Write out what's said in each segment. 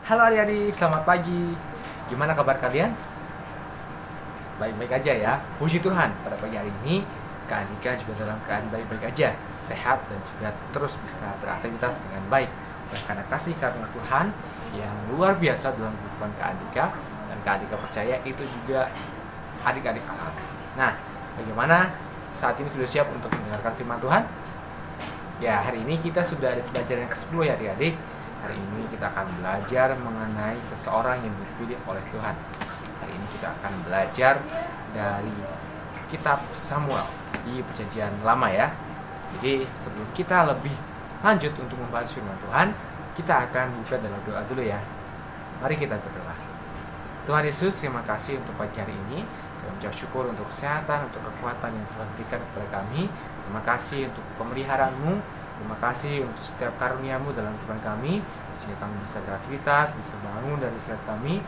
Halo adik-adik, selamat pagi. Gimana kabar kalian? Baik-baik aja ya. Puji Tuhan, pada pagi hari ini Kak Andika juga dalam keadaan baik-baik aja, sehat dan juga terus bisa beraktivitas dengan baik. Dan karena kasih karunia Tuhan yang luar biasa dalam kehidupan Kak Andika, dan Kak Andika percaya itu juga adik-adik alami. Nah, bagaimana saat ini sudah siap untuk mendengarkan firman Tuhan? Ya, hari ini kita sudah ada pelajaran yang ke-10 ya adik-adik. Hari ini kita akan belajar mengenai seseorang yang dipilih oleh Tuhan. Hari ini kita akan belajar dari kitab Samuel di Perjanjian Lama ya. Jadi sebelum kita lebih lanjut untuk membahas firman Tuhan, kita akan buka dalam doa dulu ya. Mari kita berdoa. Tuhan Yesus, terima kasih untuk pagi hari ini. Kami mengucap syukur untuk kesehatan, untuk kekuatan yang Tuhan berikan kepada kami. Terima kasih untuk pemeliharaan-Mu. Terima kasih untuk setiap karunia-Mu dalam kehidupan kami, sehingga kami bisa beraktivitas, bisa bangun dari istirahat kami.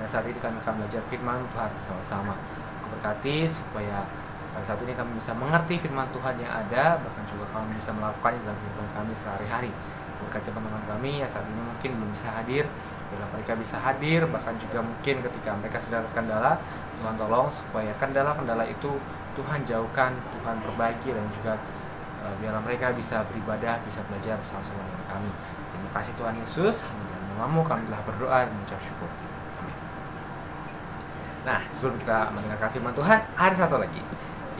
Dan saat ini kami akan belajar firman Tuhan bersama-sama. Kau berkati supaya pada saat ini kami bisa mengerti firman Tuhan yang ada, bahkan juga kami bisa melakukannya dalam kehidupan kami sehari-hari. Berkati teman-teman kami yang saat ini mungkin belum bisa hadir, bila mereka bisa hadir, bahkan juga mungkin ketika mereka sedang terkendala, Tuhan tolong supaya kendala-kendala itu Tuhan jauhkan, Tuhan perbaiki, dan juga biarlah mereka bisa beribadah, bisa belajar bersama-sama dengan kami. Terima kasih Tuhan Yesus, hanya dalam nama-Mu kami telah berdoa dan mengucap syukur. Amin. Nah, sebelum kita mendengarkan firman Tuhan, ada satu lagi.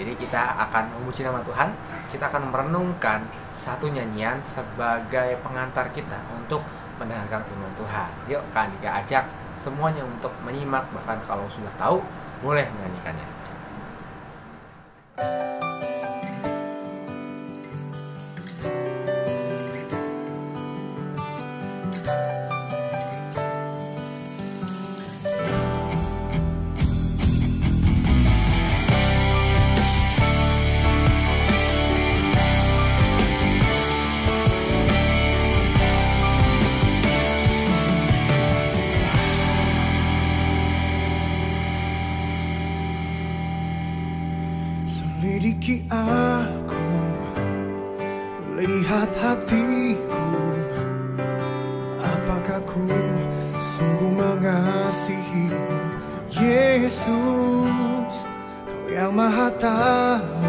Jadi kita akan memuji nama Tuhan, kita akan merenungkan satu nyanyian sebagai pengantar kita untuk mendengarkan firman Tuhan. Yuk, Kak Andika ajak semuanya untuk menyimak, bahkan kalau sudah tahu, boleh menyanyikannya. Selidiki aku, lihat hatiku, apakah ku sungguh mengasihi Yesus, Kau yang Maha Tahu,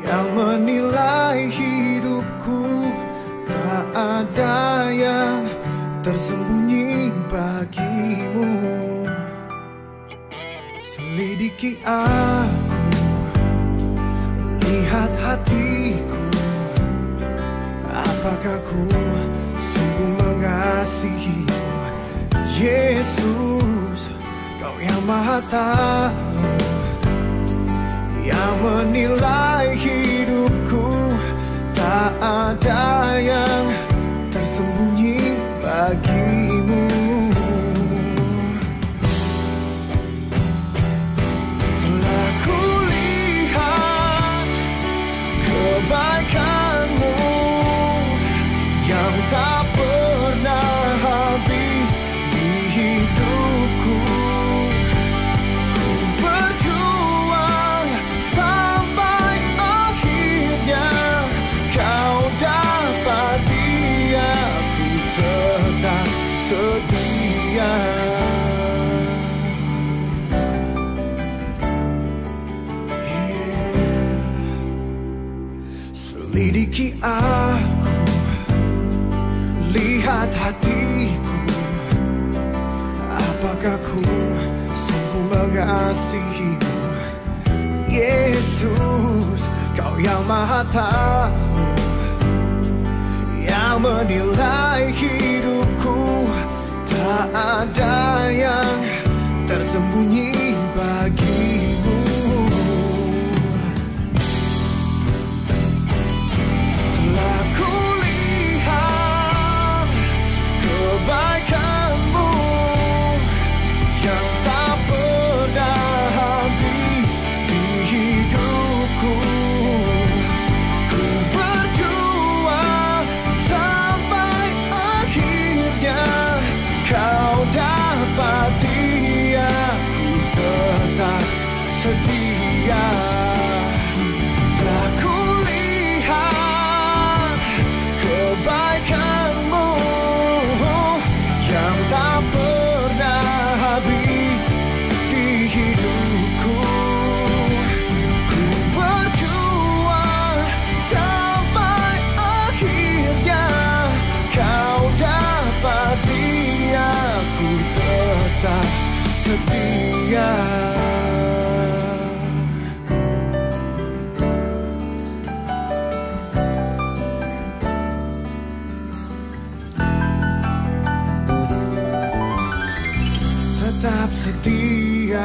yang menilai hidupku. Tak ada yang tersembunyi bagimu. Selidiki aku, lihat hatiku, apakah ku sungguh mengasihimu Yesus, Kau yang Maha Tahu, yang menilai hidupku. Tak ada yang tersembunyi bagimu. Kebaikan-Mu yang tak pernah habis di hidupku. Ku berjuang sampai akhirnya Kau dapati aku tetap setia. Selidiki aku, lihat hatiku, apakah ku sungguh mengasihimu Yesus, Kau yang Maha Tahu, yang menilai hidupku. Tak ada yang tersembunyi bagimu. Kebaikan-Mu yang tak pernah habis di hidupku. Ku berjuang sampai akhirnya Kau dapat setia.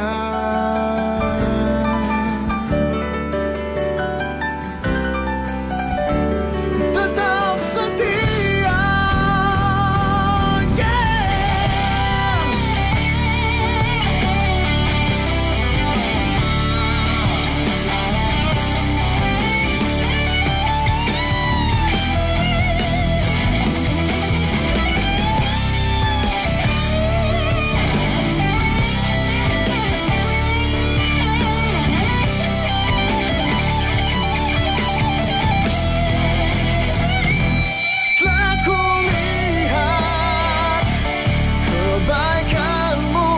Tetap setia, yeah. Telah kulihat kebaikan-Mu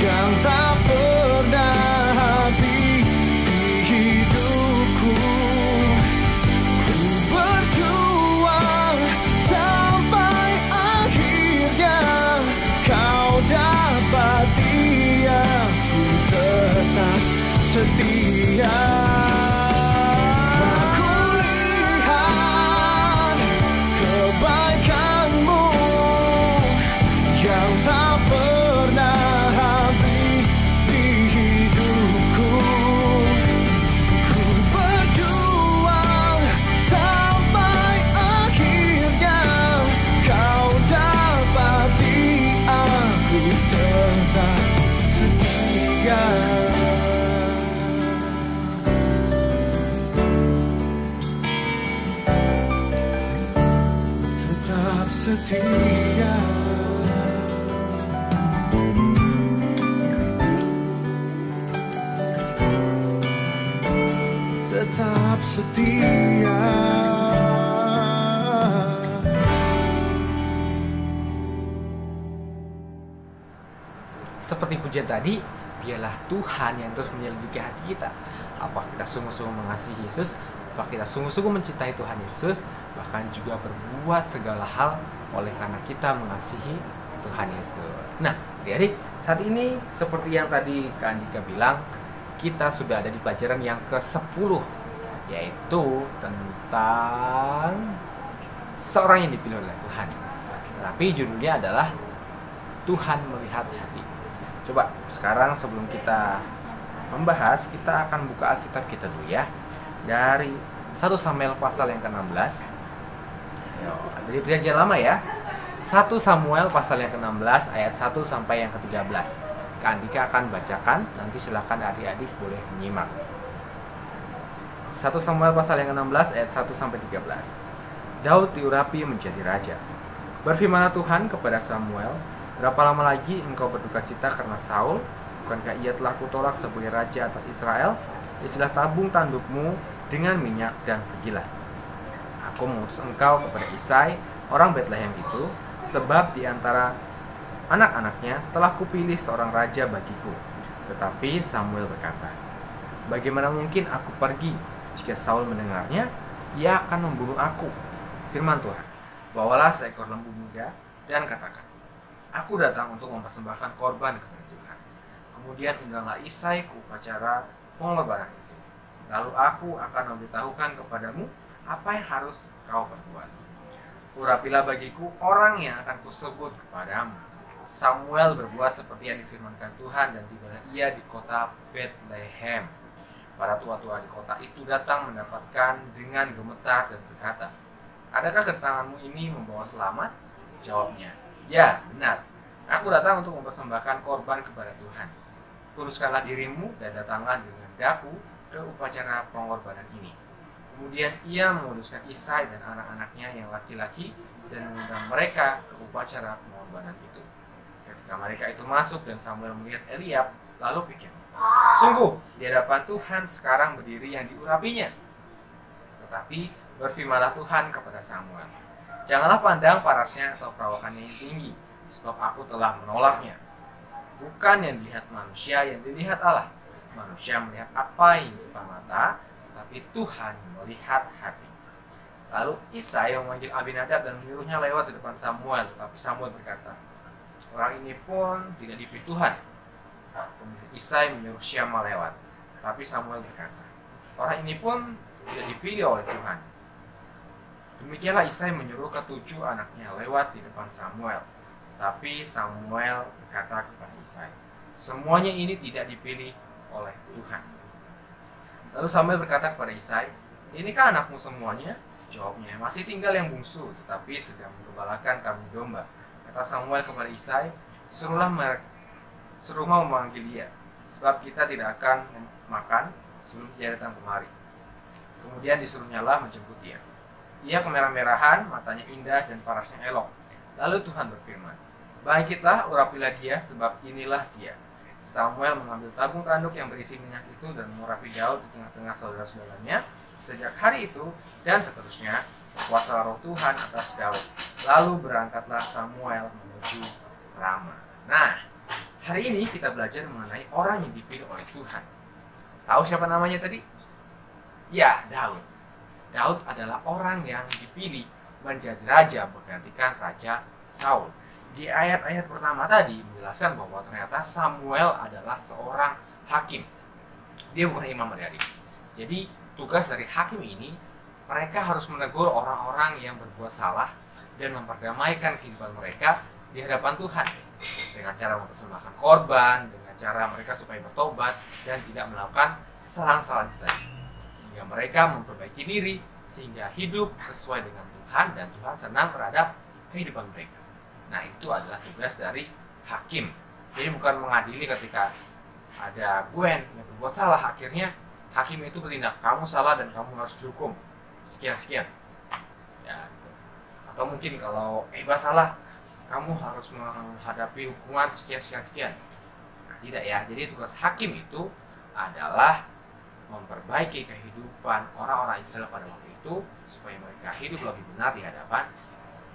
yang tak pernah habis di hidupku. Ku berjuang sampai akhirnya Kau dapati aku tetap setia. Telah kulihat kebaikan-Mu yang tak pernah habis di hidupku. Ku berjuang sampai akhirnya Kau dapati aku tetap setia. Tetap setia. Tetap setia. Seperti pujian tadi, biarlah Tuhan yang terus menyelidiki hati kita. Apa kita sungguh-sungguh mengasihi Yesus, apa kita sungguh-sungguh mencintai Tuhan Yesus, bahkan juga berbuat segala hal oleh karena kita mengasihi Tuhan Yesus. Nah, adik-adik, saat ini seperti yang tadi Kak Andika bilang, kita sudah ada di pelajaran yang ke-10, yaitu tentang seorang yang dipilih oleh Tuhan. Tapi judulnya adalah Tuhan melihat hati. Coba sekarang sebelum kita membahas, kita akan buka Alkitab kita dulu ya. Dari 1 Samuel pasal yang ke-16. Dari perjanjian lama ya. 1 Samuel pasal yang ke-16 ayat 1 sampai yang ke-13. Kak Andika akan bacakan, nanti silakan adik-adik boleh menyimak. 1 Samuel pasal yang ke-16 ayat 1 sampai 13. Daud diurapi menjadi raja. Berfirmanlah Tuhan kepada Samuel, berapa lama lagi engkau berduka cita karena Saul? Bukankah ia telah kutolak sebagai raja atas Israel? Isilah tabung tandukmu dengan minyak dan pergilah. Aku mengutus engkau kepada Isai, orang Betlehem itu, sebab di antara anak-anaknya telah kupilih seorang raja bagiku. Tetapi Samuel berkata, bagaimana mungkin aku pergi? Jika Saul mendengarnya, ia akan membunuh aku. Firman Tuhan, bawalah seekor lembu muda dan katakan, aku datang untuk mempersembahkan korban kepada Tuhan. Kemudian undanglah Isai ke upacara pengorbanan itu. Lalu aku akan memberitahukan kepadamu apa yang harus kau perbuat. Urapilah bagiku orang yang akan kusebut kepadamu. Samuel berbuat seperti yang difirmankan Tuhan dan tibalah ia di kota Betlehem. Para tua-tua di kota itu datang mendapatkan dengan gemetar dan berkata, adakah kedatanganmu ini membawa selamat? Jawabnya, ya benar. Aku datang untuk mempersembahkan korban kepada Tuhan. Kuduskanlah dirimu dan datanglah dengan daku ke upacara pengorbanan ini. Kemudian ia menguduskan Isai dan anak-anaknya yang laki-laki dan mengundang mereka ke upacara pengorbanan itu. Ketika mereka itu masuk dan Samuel melihat Eliab, lalu pikir, sungguh di hadapan Tuhan sekarang berdiri yang diurapinya. Tetapi berfirmanlah Tuhan kepada Samuel, janganlah pandang parasnya atau perawakannya yang tinggi, sebab aku telah menolaknya. Bukan yang dilihat manusia, yang dilihat Allah. Manusia melihat apa yang di depan mata, tetapi Tuhan melihat hati. Lalu Isai memanggil Abinadab dan menyuruhnya lewat di depan Samuel, tetapi Samuel berkata, orang ini pun tidak dipilih Tuhan. Kemudian Isai menyuruh Syama lewat, tapi Samuel berkata, orang ini pun tidak dipilih oleh Tuhan. Demikianlah Isai menyuruh ke-7 anaknya lewat di depan Samuel. Tapi Samuel berkata kepada Isai, semuanya ini tidak dipilih oleh Tuhan. Lalu Samuel berkata kepada Isai, inikah anakmu semuanya? Jawabnya, masih tinggal yang bungsu, tetapi sedang menggembalakan kambing domba. Kata Samuel kepada Isai, suruh mau memanggil dia, sebab kita tidak akan makan sebelum ia datang kemari. Kemudian disuruhnyalah menjemput dia. Ia kemerah-merahan, matanya indah dan parasnya elok. Lalu Tuhan berfirman, bangkitlah, urapilah dia, sebab inilah dia. Samuel mengambil tabung tanduk yang berisi minyak itu dan mengurapi Daud di tengah-tengah saudara-saudaranya. Sejak hari itu dan seterusnya, berkuasa roh Tuhan atas Daud. Lalu berangkatlah Samuel menuju Rama. Nah, hari ini kita belajar mengenai orang yang dipilih oleh Tuhan. Tahu siapa namanya tadi? Ya, Daud. Daud adalah orang yang dipilih menjadi raja menggantikan Raja Saul. Di ayat-ayat pertama tadi menjelaskan bahwa ternyata Samuel adalah seorang hakim. Dia bukan imam adik-adik. Jadi tugas dari hakim ini, mereka harus menegur orang-orang yang berbuat salah dan memperdamaikan kehidupan mereka di hadapan Tuhan dengan cara mempersembahkan korban, dengan cara mereka supaya bertobat dan tidak melakukan kesalahan-kesalahan itu tadi, sehingga mereka memperbaiki diri sehingga hidup sesuai dengan Tuhan dan Tuhan senang terhadap kehidupan mereka. Nah, itu adalah tugas dari hakim. Jadi bukan mengadili ketika ada Gwen yang berbuat salah, akhirnya hakim itu bertindak, kamu salah dan kamu harus dihukum sekian-sekian. Ya, gitu. Atau mungkin kalau Eba salah, kamu harus menghadapi hukuman sekian-sekian. Nah, tidak ya. Jadi tugas hakim itu adalah memperbaiki kehidupan orang-orang Israel pada waktu itu supaya mereka hidup lebih benar di hadapan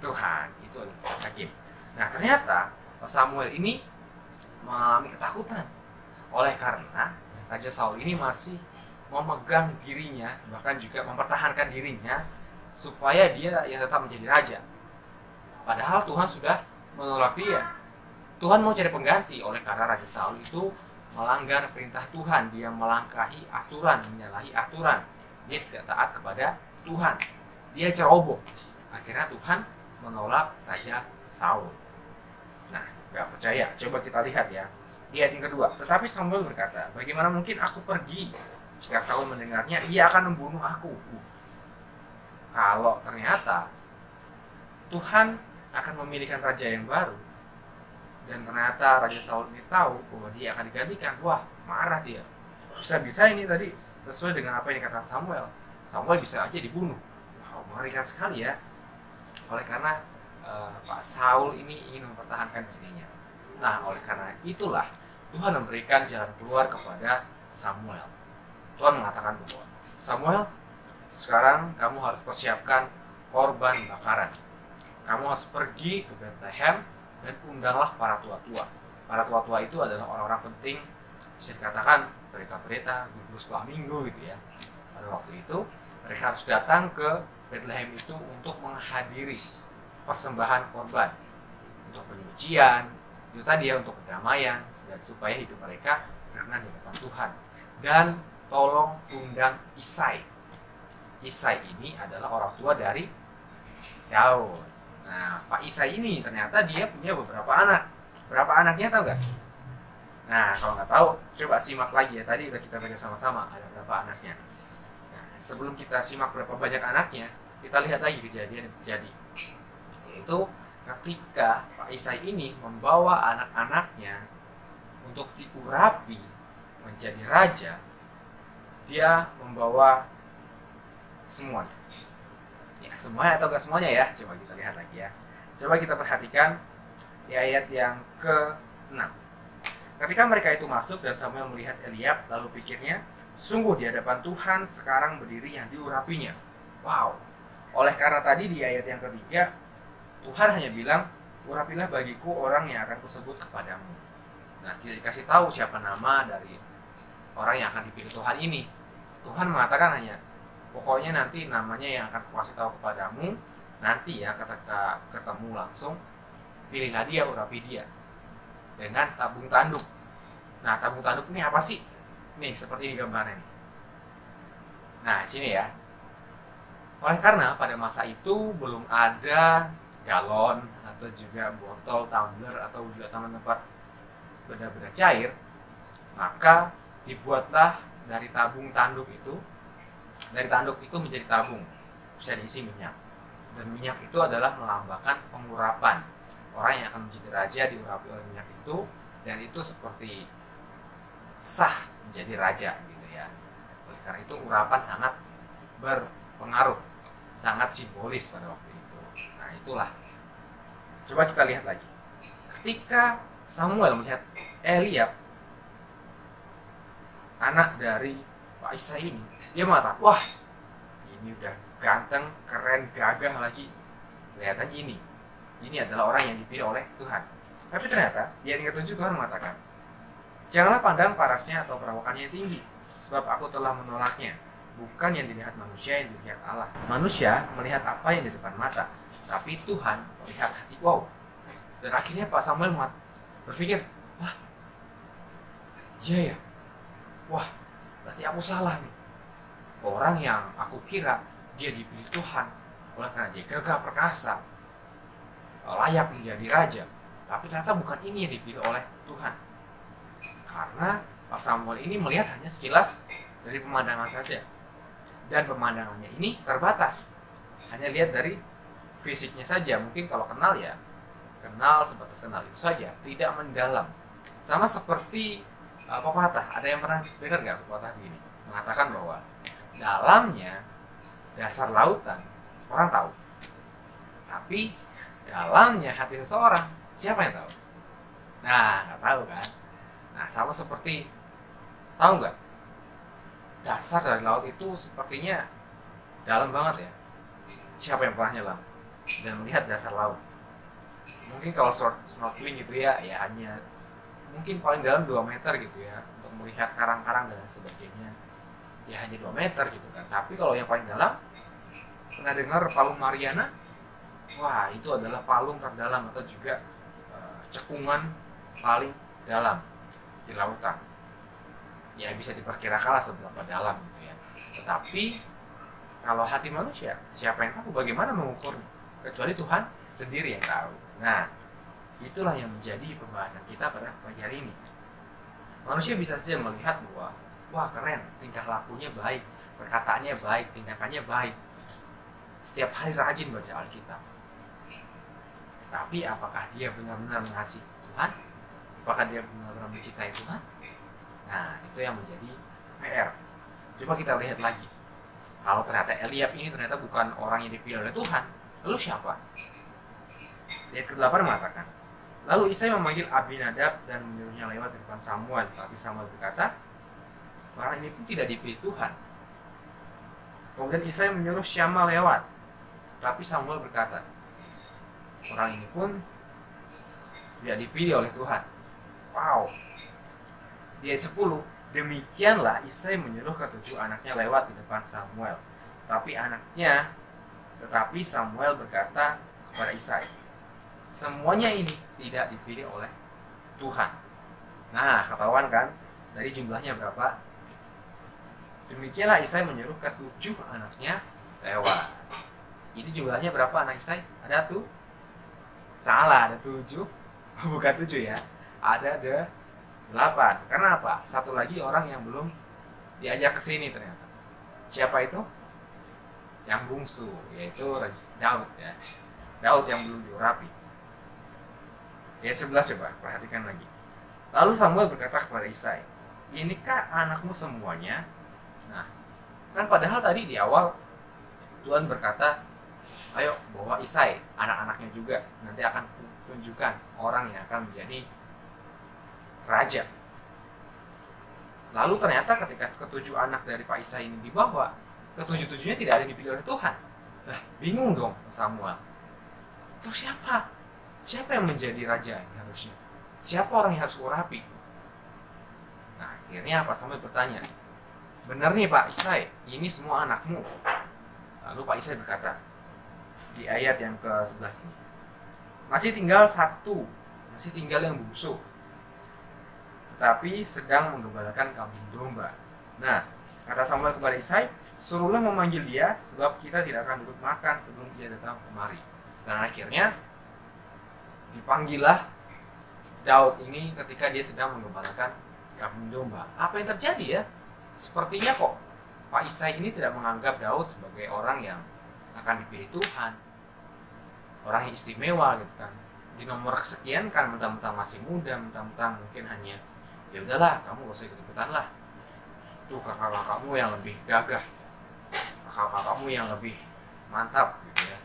Tuhan. Itu adalah tugas hakim. Nah, ternyata Samuel ini mengalami ketakutan oleh karena Raja Saul ini masih memegang dirinya, bahkan juga mempertahankan dirinya supaya dia yang tetap menjadi raja. Padahal Tuhan sudah menolak dia. Tuhan mau cari pengganti oleh karena Raja Saul itu melanggar perintah Tuhan, dia melangkahi aturan, menyalahi aturan. Dia tidak taat kepada Tuhan. Dia ceroboh. Akhirnya Tuhan menolak Raja Saul. Nah, gak percaya. Coba kita lihat ya. Di ayat yang kedua. Tetapi Samuel berkata, bagaimana mungkin aku pergi? Jika Saul mendengarnya, ia akan membunuh aku. Kalau ternyata Tuhan akan memilihkan raja yang baru, dan ternyata Raja Saul ini tahu bahwa dia akan digantikan, wah, marah dia. Bisa-bisa ini tadi sesuai dengan apa yang dikatakan Samuel. Samuel bisa aja dibunuh. Wow, mengerikan sekali ya. Oleh karena Pak Saul ini ingin mempertahankan dirinya. Nah, oleh karena itulah Tuhan memberikan jalan keluar kepada Samuel. Tuhan mengatakan bahwa Samuel, sekarang kamu harus persiapkan korban bakaran. Kamu harus pergi ke Bethlehem dan undanglah para tua-tua. Para tua-tua itu adalah orang-orang penting, bisa dikatakan berita-berita minggu setelah minggu gitu ya. Pada waktu itu mereka harus datang ke Bethlehem itu untuk menghadiri persembahan korban, untuk penyucian, itu tadi ya, untuk kedamaian, dan supaya hidup mereka berkenan di hadapan Tuhan. Dan tolong undang Isai. Isai ini adalah orang tua dari Daud. Nah, Pak Isai ini ternyata dia punya beberapa anak. Berapa anaknya tahu nggak? Nah, kalau nggak tahu, coba simak lagi ya. Tadi udah kita baca sama-sama ada berapa anaknya. Nah, sebelum kita simak berapa banyak anaknya, kita lihat lagi kejadian yang terjadi. Yaitu ketika Pak Isai ini membawa anak-anaknya untuk diurapi menjadi raja, dia membawa semuanya. Ya, semuanya atau enggak semuanya ya? Coba kita lihat lagi ya. Coba kita perhatikan di ayat yang ke-6. Ketika mereka itu masuk dan Samuel melihat Eliab, lalu pikirnya, sungguh di hadapan Tuhan sekarang berdiri yang diurapinya. Wow. Oleh karena tadi di ayat yang ketiga, Tuhan hanya bilang, urapilah bagiku orang yang akan kusebut kepadamu. Nah, tidak dikasih tahu siapa nama dari orang yang akan dipilih Tuhan ini. Tuhan mengatakan hanya, pokoknya nanti namanya yang akan kukasih tahu kepadamu, nanti ya ketika ketemu langsung, pilihlah dia, urapi dia. Dengan tabung tanduk. Nah, tabung tanduk ini apa sih? Nih, seperti ini gambarnya. Nah, sini ya. Oleh karena pada masa itu belum ada galon atau juga botol, tumbler, atau juga tempat benda-benda cair, maka dibuatlah dari tanduk itu menjadi tabung, bisa diisi minyak. Dan minyak itu adalah melambangkan pengurapan. Orang yang akan menjadi raja diurapi oleh minyak itu, dan itu seperti sah menjadi raja gitu ya. Oleh karena itu urapan sangat berpengaruh, sangat simbolis pada waktu itu. Nah itulah. Coba kita lihat lagi. Ketika Samuel melihat Eliab, anak dari Pak Isai ini, dia mengatakan, wah ini udah ganteng, keren, gagah lagi. Kelihatannya ini adalah orang yang dipilih oleh Tuhan. Tapi ternyata di ayat ke-7 Tuhan mengatakan, janganlah pandang parasnya atau perawakannya yang tinggi, sebab aku telah menolaknya. Bukan yang dilihat manusia, yang dilihat Allah. Manusia melihat apa yang di depan mata, tapi Tuhan melihat hati. Wow. Dan akhirnya Pak Samuel berpikir, wah, iya ya, wah, berarti aku salah nih. Orang yang aku kira dia dipilih Tuhan oleh karena dia gagah perkasa, layak menjadi raja, tapi ternyata bukan ini yang dipilih oleh Tuhan. Karena Pak Samuel ini melihat hanya sekilas dari pemandangan saja, dan pemandangannya ini terbatas, hanya lihat dari fisiknya saja. Mungkin kalau kenal ya kenal, sebatas kenal itu saja, tidak mendalam. Sama seperti pepatah. Ada yang pernah dengar nggak pepatah begini? Mengatakan bahwa dalamnya dasar lautan orang tahu, tapi dalamnya hati seseorang siapa yang tahu? Nah, nggak tahu kan? Nah, sama seperti, tahu nggak? Dasar dari laut itu sepertinya dalam banget ya. Siapa yang pernah nyelam dan melihat dasar laut? Mungkin kalau snorkeling gitu ya hanya mungkin paling dalam 2 meter gitu ya, untuk melihat karang-karang dan sebagainya ya hanya 2 meter gitu kan. Tapi kalau yang paling dalam, pernah dengar Palung Mariana? Wah, itu adalah palung terdalam atau juga cekungan paling dalam di lautan. Ya bisa diperkirakan seberapa dalam gitu ya. Tetapi kalau hati manusia, siapa yang tahu, bagaimana mengukurnya? Kecuali Tuhan sendiri yang tahu. Nah, itulah yang menjadi pembahasan kita pada pagi hari ini. Manusia bisa saja melihat bahwa, wah keren, tingkah lakunya baik, perkataannya baik, tindakannya baik, setiap hari rajin baca Alkitab. Tapi apakah dia benar-benar mengasihi Tuhan? Apakah dia benar-benar mencintai Tuhan? Nah, itu yang menjadi PR. Coba kita lihat lagi. Kalau ternyata Eliab ini ternyata bukan orang yang dipilih oleh Tuhan, lalu siapa? Ayat ke-8 mengatakan, lalu Isai memanggil Abinadab dan menyuruhnya lewat di depan Samuel. Tapi Samuel berkata, orang ini pun tidak dipilih Tuhan. Kemudian Isai menyuruh Syama lewat. Tapi Samuel berkata, orang ini pun tidak dipilih oleh Tuhan. Wow. Di ayat 10, demikianlah Isai menyuruh ke-7 anaknya lewat di depan Samuel. Tetapi Samuel berkata kepada Isai, semuanya ini tidak dipilih oleh Tuhan. Nah, ketahuan kan dari jumlahnya berapa? Demikianlah Isai menyuruh ke-7 anaknya lewat. Jadi jumlahnya berapa anak Isai? Ada tuh? Salah, ada 7. Bukan 7 ya. Ada 8. Karena apa? Satu lagi orang yang belum diajak ke sini ternyata. Siapa itu? Yang bungsu, yaitu Daud ya. Daud yang belum diurapi. Ayat 11 coba perhatikan lagi. Lalu Samuel berkata kepada Isai, inikah anakmu semuanya? Nah, kan padahal tadi di awal Tuhan berkata, ayo bawa Isai, anak-anaknya juga. Nanti akan tunjukkan orang yang akan menjadi raja. Lalu ternyata ketika ke-7 anak dari Pak Isai ini dibawa, ke-7-7-nya tidak ada yang dipilih oleh Tuhan. Nah, bingung dong Samuel. Terus siapa? Siapa yang menjadi raja ini harusnya? Siapa orang yang harus kuurapi? Nah, akhirnya Pak Samuel bertanya, benar nih Pak Isai, ini semua anakmu? Lalu Pak Isai berkata, di ayat yang ke-11 ini, masih tinggal yang bungsu, tetapi sedang menggembalakan kambing domba. Nah, kata Samuel kepada Isai, suruhlah memanggil dia, sebab kita tidak akan duduk makan sebelum dia datang kemari. Dan akhirnya Dipanggillah Daud ini ketika dia sedang mengembalakan kambing domba. Apa yang terjadi ya? Sepertinya kok Pak Isai ini tidak menganggap Daud sebagai orang yang akan dipilih Tuhan, orang yang istimewa gitu kan. Di nomor kesekian kan mentang-mentang masih muda, mentang-mentang mungkin hanya ya udahlah kamu gak usah ikut-ikutan lah. Tuh kakak-kakakmu yang lebih gagah, kakak-kakakmu yang lebih mantap gitu ya.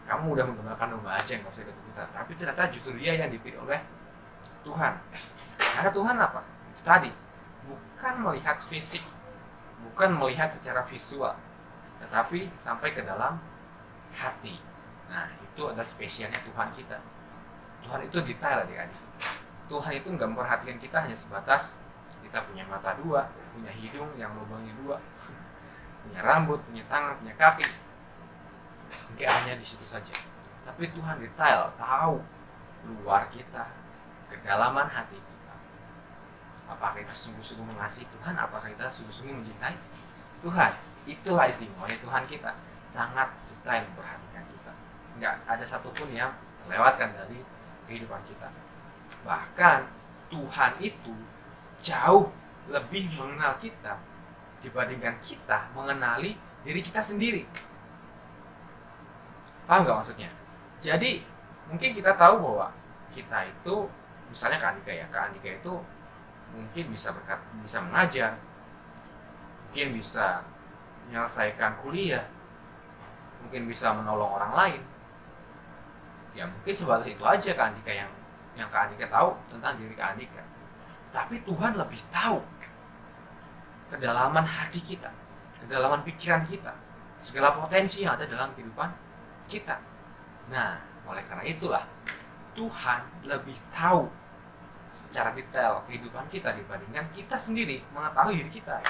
Kamu udah menggunakan domba aja nggak usah ikut-ikutan. Tapi ternyata justru dia yang dipilih oleh Tuhan. Karena Tuhan apa? Itu tadi, bukan melihat fisik, bukan melihat secara visual, tetapi sampai ke dalam hati. Nah, itu adalah spesialnya Tuhan kita. Tuhan itu detail adik-adik. Tuhan itu nggak memperhatikan kita hanya sebatas kita punya mata dua, punya hidung yang lubangnya dua, punya rambut, punya tangan, punya kaki. Nggak hanya di situ saja, tapi Tuhan detail, tahu luar kita, kedalaman hati kita. Apakah kita sungguh-sungguh mengasihi Tuhan? Apakah kita sungguh-sungguh mencintai Tuhan? Itulah istimewanya Tuhan kita, sangat detail memperhatikan kita. Nggak ada satupun yang terlewatkan dari kehidupan kita. Bahkan Tuhan itu jauh lebih mengenal kita dibandingkan kita mengenali diri kita sendiri. Paham nggak maksudnya? Jadi mungkin kita tahu bahwa kita itu, misalnya Kak Andika itu mungkin bisa mengajar, mungkin bisa menyelesaikan kuliah, mungkin bisa menolong orang lain. Ya mungkin sebatas itu aja Kak Andika yang Kak Andika tahu tentang diri Kak Andika. Tapi Tuhan lebih tahu kedalaman hati kita, kedalaman pikiran kita, segala potensi yang ada dalam kehidupan kita. Nah, oleh karena itulah Tuhan lebih tahu secara detail kehidupan kita dibandingkan kita sendiri mengetahui diri kita.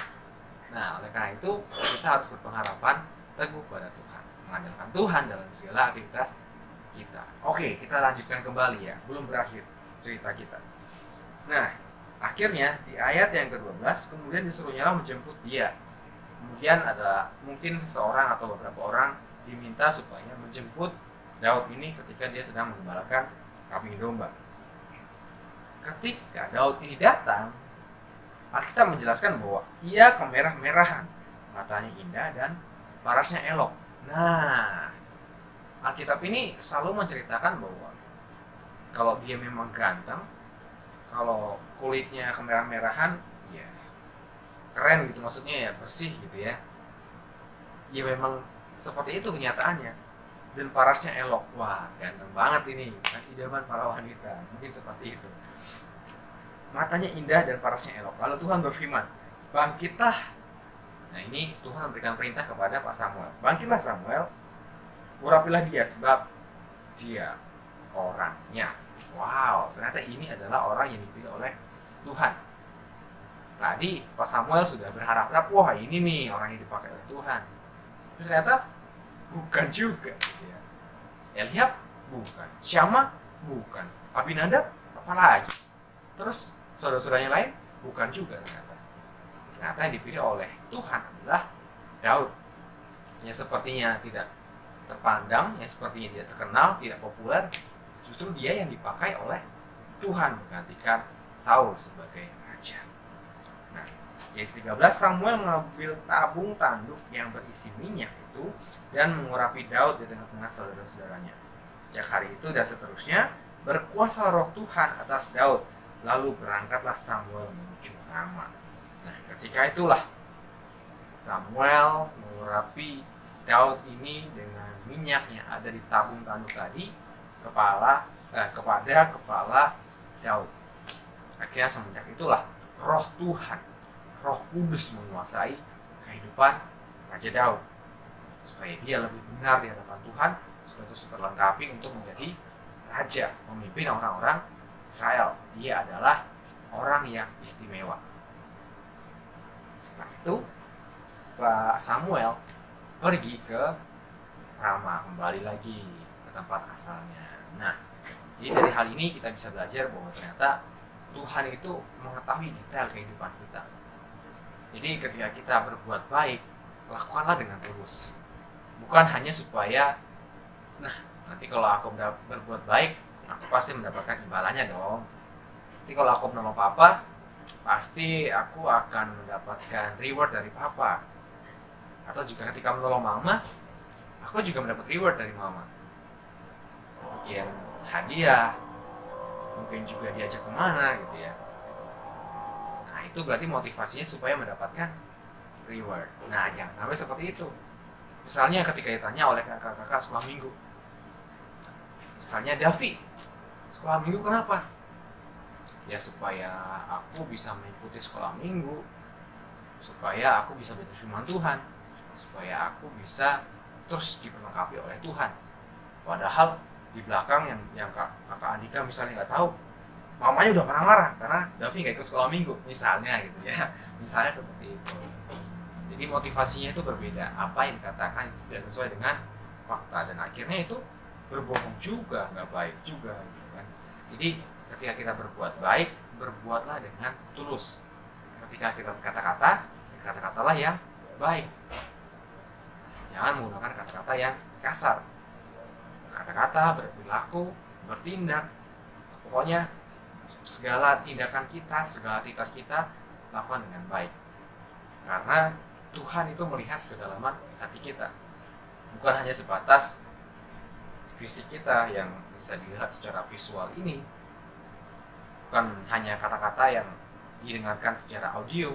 Nah, oleh karena itu kita harus berpengharapan teguh pada Tuhan, mengandalkan Tuhan dalam segala aktivitas kita. Oke, kita lanjutkan kembali ya, belum berakhir cerita kita. Nah, akhirnya di ayat yang ke-12 kemudian disuruhnya menjemput dia. Kemudian ada mungkin seseorang atau beberapa orang diminta supaya menjemput Daud ini ketika dia sedang mengembalakan kambing domba. Ketika Daud ini datang, Alkitab menjelaskan bahwa ia kemerah-merahan, matanya indah dan parasnya elok. Nah, Alkitab ini selalu menceritakan bahwa kalau dia memang ganteng, kalau kulitnya kemerah-merahan, ya keren gitu, maksudnya ya bersih gitu ya. Ya memang seperti itu kenyataannya. Dan parasnya elok, wah ganteng banget ini, kan idaman para wanita, mungkin seperti itu. Matanya indah dan parasnya elok. Lalu Tuhan berfirman, bangkitlah. Nah ini Tuhan memberikan perintah kepada Pak Samuel, bangkitlah Samuel, urapilah dia sebab dia orangnya. Wow, ternyata ini adalah orang yang dipilih oleh Tuhan. Tadi Pak Samuel sudah berharap-harap, wah ini nih orang yang dipakai oleh Tuhan. Terus ternyata bukan juga gitu ya. Eliab bukan, Syama bukan, Abinadab apalagi. Terus saudara-saudaranya lain bukan juga ternyata. Ternyata yang dipilih oleh Tuhan adalah Daud. Yang sepertinya tidak terpandang, yang sepertinya tidak terkenal, tidak populer, justru dia yang dipakai oleh Tuhan menggantikan Saul sebagai raja. Nah, ayat 13, Samuel mengambil tabung tanduk yang berisi minyak itu dan mengurapi Daud di tengah-tengah saudara-saudaranya. Sejak hari itu dan seterusnya berkuasa roh Tuhan atas Daud. Lalu berangkatlah Samuel menuju Rama. Nah, ketika itulah Samuel mengurapi Daud ini dengan minyak yang ada di tabung tanduk tadi kepada kepala Daud. Akhirnya semenjak itulah roh Tuhan, Roh Kudus menguasai kehidupan Raja Daud supaya dia lebih benar di hadapan Tuhan, supaya itu terlengkapi untuk menjadi raja, memimpin orang-orang Israel. Dia adalah orang yang istimewa. Setelah itu Pak Samuel pergi ke Rama, kembali lagi ke tempat asalnya. Nah, jadi dari hal ini kita bisa belajar bahwa ternyata Tuhan itu mengetahui detail kehidupan kita. Jadi ketika kita berbuat baik, lakukanlah dengan tulus. Bukan hanya supaya, nah nanti kalau aku berbuat baik, aku pasti mendapatkan imbalannya dong. Jadi kalau aku menolong papa, pasti aku akan mendapatkan reward dari papa. Atau juga ketika menolong mama, aku juga mendapat reward dari mama. Mungkin hadiah, mungkin juga diajak kemana gitu ya. Nah itu berarti motivasinya supaya mendapatkan reward. Nah jangan sampai seperti itu. Misalnya ketika ditanya oleh kakak-kakak sekolah minggu, misalnya Davi, sekolah minggu kenapa? Ya supaya aku bisa mengikuti sekolah minggu, supaya aku bisa baca firman Tuhan, supaya aku bisa terus diperlengkapi oleh Tuhan. Padahal di belakang yang kakak Andika misalnya nggak tahu, mamanya udah pernah marah karena Davi nggak ikut sekolah minggu, misalnya gitu ya. Misalnya seperti itu. Jadi motivasinya itu berbeda. Apa yang dikatakan tidak sesuai dengan fakta, dan akhirnya itu berbohong juga, nggak baik juga gitu kan. Jadi ketika kita berbuat baik, berbuatlah dengan tulus. Ketika kita berkata-kata, kata-katalah yang baik. Jangan menggunakan kata-kata yang kasar. Berkata-kata, berperilaku, bertindak, pokoknya segala tindakan kita, segala aktivitas kita lakukan dengan baik. Karena Tuhan itu melihat kedalaman hati kita, bukan hanya sebatas fisik kita yang bisa dilihat secara visual ini, bukan hanya kata-kata yang didengarkan secara audio.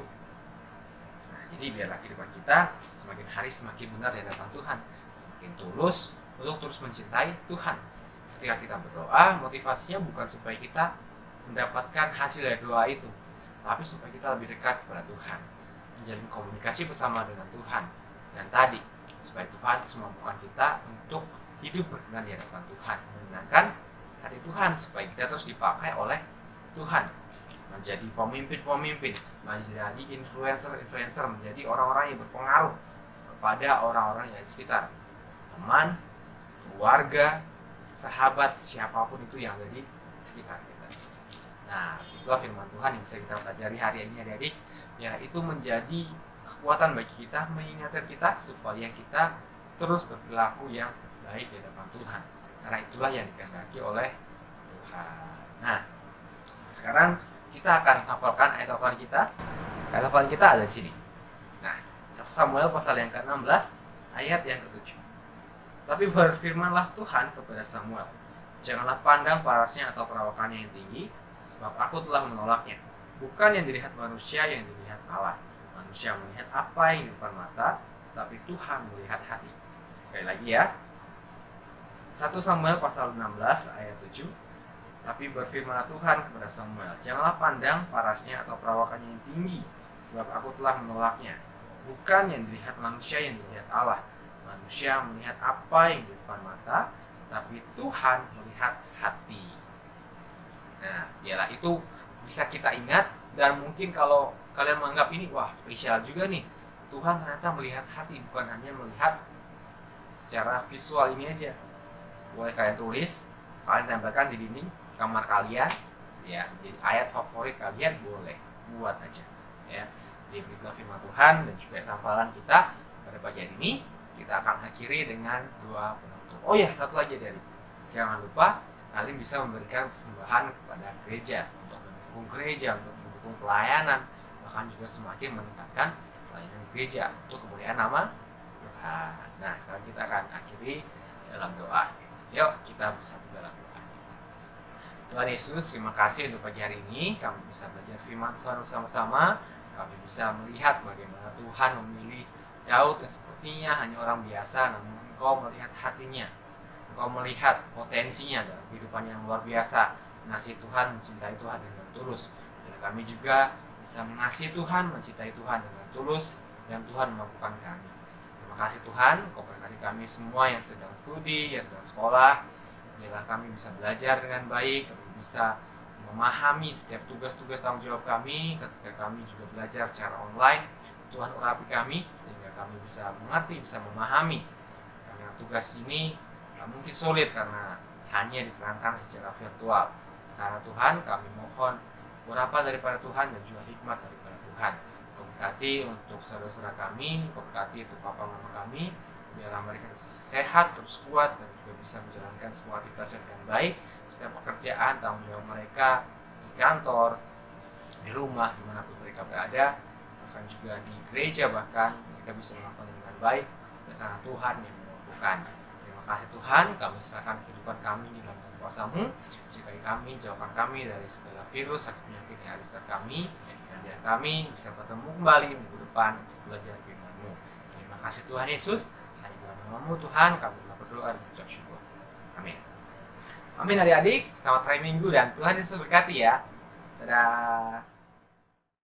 Nah, jadi biarlah kehidupan kita semakin hari semakin benar di hadapan Tuhan, semakin tulus untuk terus mencintai Tuhan. Ketika kita berdoa, motivasinya bukan supaya kita mendapatkan hasil dari doa itu, tapi supaya kita lebih dekat kepada Tuhan, menjalin komunikasi bersama dengan Tuhan, dan tadi supaya Tuhan terus memampukan kita untuk hidup berkenan di hadapan Tuhan, menyenangkan hati Tuhan, supaya kita terus dipakai oleh Tuhan, menjadi pemimpin-pemimpin, menjadi influencer-influencer, menjadi orang-orang yang berpengaruh kepada orang-orang yang di sekitar, teman, keluarga, sahabat, siapapun itu yang ada di sekitar kita. Nah, itulah firman Tuhan yang bisa kita pelajari hari ini adik-adik. Ya, itu menjadi kekuatan bagi kita, mengingatkan kita supaya kita terus berperilaku yang baik di hadapan Tuhan. Karena itulah yang dikehendaki oleh Tuhan. Nah, sekarang kita akan hafalkan ayat hafalan kita. Ayat hafalan kita ada di sini. Nah, 1 Samuel pasal yang ke-16 ayat yang ke-7. Tapi berfirmanlah Tuhan kepada Samuel, janganlah pandang parasnya atau perawakannya yang tinggi, sebab aku telah menolaknya. Bukan yang dilihat manusia yang dilihat Allah. Manusia melihat apa yang di depan mata, tapi Tuhan melihat hati. Sekali lagi ya. 1 Samuel pasal 16 ayat 7. Tapi berfirmanlah Tuhan kepada Samuel, janganlah pandang parasnya atau perawakannya yang tinggi, sebab aku telah menolaknya. Bukan yang dilihat manusia yang dilihat Allah. Manusia melihat apa yang di depan mata, tapi Tuhan melihat hati. Nah, biarlah itu bisa kita ingat, dan mungkin kalau kalian menganggap ini, wah spesial juga nih, Tuhan ternyata melihat hati, bukan hanya melihat secara visual ini aja. Boleh kalian tulis, kalian tempelkan di dinding kamar kalian, ya, jadi ayat favorit kalian boleh buat aja, ya. Jadi berikutlah firman Tuhan dan juga hafalan kita pada pagi hari ini. Kita akan akhiri dengan doa penutup. Oh ya, satu lagi dari, jangan lupa kalian bisa memberikan persembahan kepada gereja, untuk mendukung gereja, untuk mendukung pelayanan, bahkan juga semakin meningkatkan pelayanan gereja untuk kemuliaan nama Tuhan. Nah, sekarang kita akan akhiri dalam doa. Yuk kita bersatu dalam doa. Tuhan Yesus, terima kasih untuk pagi hari ini kami bisa belajar firman Tuhan bersama-sama. Kami bisa melihat bagaimana Tuhan memilih Daud yang sepertinya hanya orang biasa, namun Engkau melihat hatinya, Engkau melihat potensinya dalam kehidupan yang luar biasa. Mengasihi Tuhan, mencintai Tuhan dengan tulus. Dan kami juga bisa mengasihi Tuhan, mencintai Tuhan dengan tulus, dan Tuhan memampukan kami. Terima kasih Tuhan, Engkau berkati kami semua yang sedang studi, yang sedang sekolah. Biarlah kami bisa belajar dengan baik, kami bisa memahami setiap tugas-tugas tanggung jawab kami, ketika kami juga belajar secara online. Tuhan urapi kami sehingga kami bisa mengerti, bisa memahami. Karena tugas ini mungkin sulit karena hanya diterangkan secara virtual. Karena Tuhan, kami mohon urapan daripada Tuhan dan juga hikmat daripada Tuhan. Kau berkati untuk saudara-saudara kami, Kau berkati untuk papa mama kami, biarlah mereka sehat, terus kuat, dan juga bisa menjalankan semua aktivitas dengan baik, setiap pekerjaan, tanggung jawab mereka di kantor, di rumah, dimanapun mereka berada, bahkan juga di gereja, bahkan mereka bisa melakukan dengan baik karena Tuhan yang memampukan. Terima kasih Tuhan, kami serahkan kehidupan kami di dalam kuasa-Mu. Jagai kami, jauhkan kami dari segala virus, sakit penyakit yang ada di sekitar kami, dan biar kami bisa bertemu kembali minggu depan untuk belajar firman-Mu. Terima kasih Tuhan Yesus, hanya dalam nama-Mu Tuhan kami telah berdoa dan mengucap syukur. Amin. Amin adik-adik, selamat hari Minggu dan Tuhan Yesus berkati ya. Dadah.